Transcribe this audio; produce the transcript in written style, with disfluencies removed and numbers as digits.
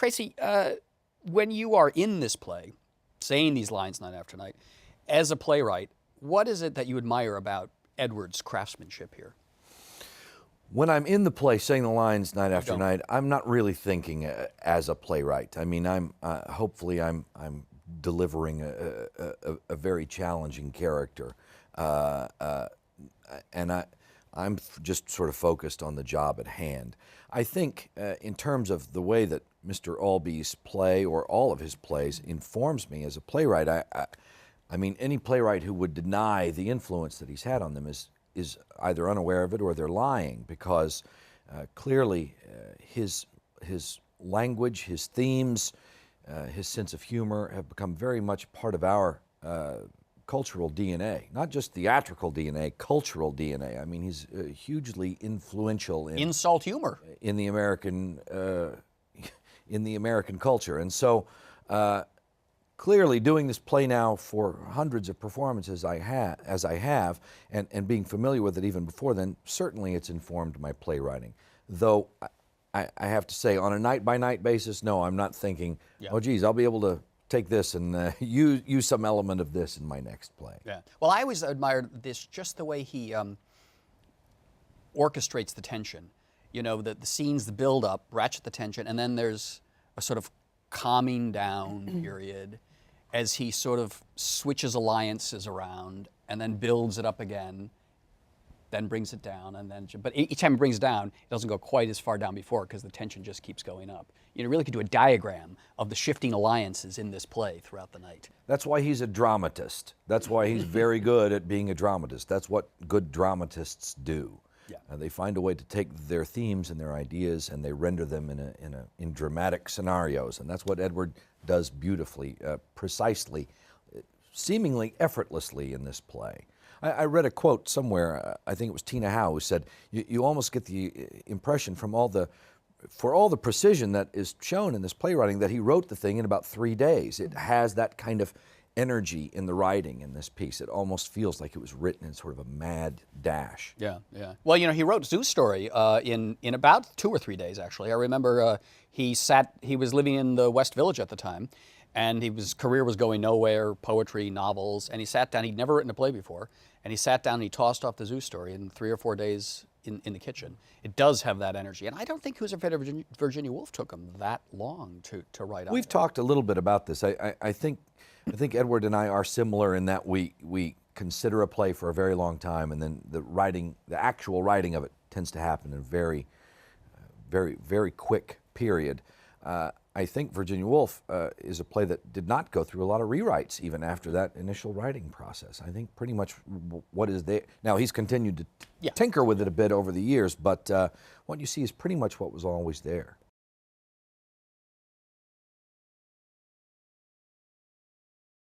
Tracy, when you are in this play, saying these lines night after night, as a playwright, what is it that you admire about Edward's craftsmanship here? When I'm in the play saying the lines night after night, I'm not really thinking as a playwright. I mean, hopefully I'm delivering a very challenging character, and I'm just sort of focused on the job at hand. I think in terms of the way that Mr. Albee's play, or all of his plays, informs me as a playwright, I mean, any playwright who would deny the influence that he's had on them is either unaware of it or they're lying, because clearly his language, his themes, his sense of humor have become very much part of our cultural DNA, not just theatrical DNA, cultural DNA. I mean, he's hugely influential in insult humor in the American culture, and so clearly doing this play now for hundreds of performances as I have, and being familiar with it even before then, certainly it's informed my playwriting. Though I have to say, on a night-by-night basis, no, I'm not thinking, oh geez, I'll be able to take this and use some element of this in my next play. Yeah. Well, I always admired this, just the way he orchestrates the tension. You know, the scenes, the build-up, ratchet the tension, and then there's a sort of calming down period as he sort of switches alliances around and then builds it up again, then brings it down, and then, but each time it brings it down, it doesn't go quite as far down before, because the tension just keeps going up. You really could do a diagram of the shifting alliances in this play throughout the night. That's why he's a dramatist. That's why he's very good at being a dramatist. That's what good dramatists do. Yeah. They find a way to take their themes and their ideas and they render them in dramatic scenarios, and that's what Edward does beautifully, precisely, seemingly effortlessly in this play. I read a quote somewhere, I think it was Tina Howe, who said, you almost get the impression from for all the precision that is shown in this playwriting, that he wrote the thing in about 3 days. It has that kind of energy in the writing in this piece. It almost feels like it was written in sort of a mad dash. Yeah, yeah. Well, you know, he wrote Zoo's Story in about 2 or 3 days, actually. I remember he was living in the West Village at the time, and his career was going nowhere, poetry, novels, and he sat down. He'd never written a play before, and he sat down and he tossed off the Zoo Story in 3 or 4 days in the kitchen. It does have that energy, and I don't think Who's Afraid of Virginia Woolf took him that long to write on. We've talked a little bit about this. I think Edward and I are similar in that we consider a play for a very long time, and then the actual writing of it tends to happen in a very, very quick period. I think Virginia Woolf is a play that did not go through a lot of rewrites even after that initial writing process. I think pretty much what is there. Now, he's continued to tinker with it a bit over the years, but what you see is pretty much what was always there.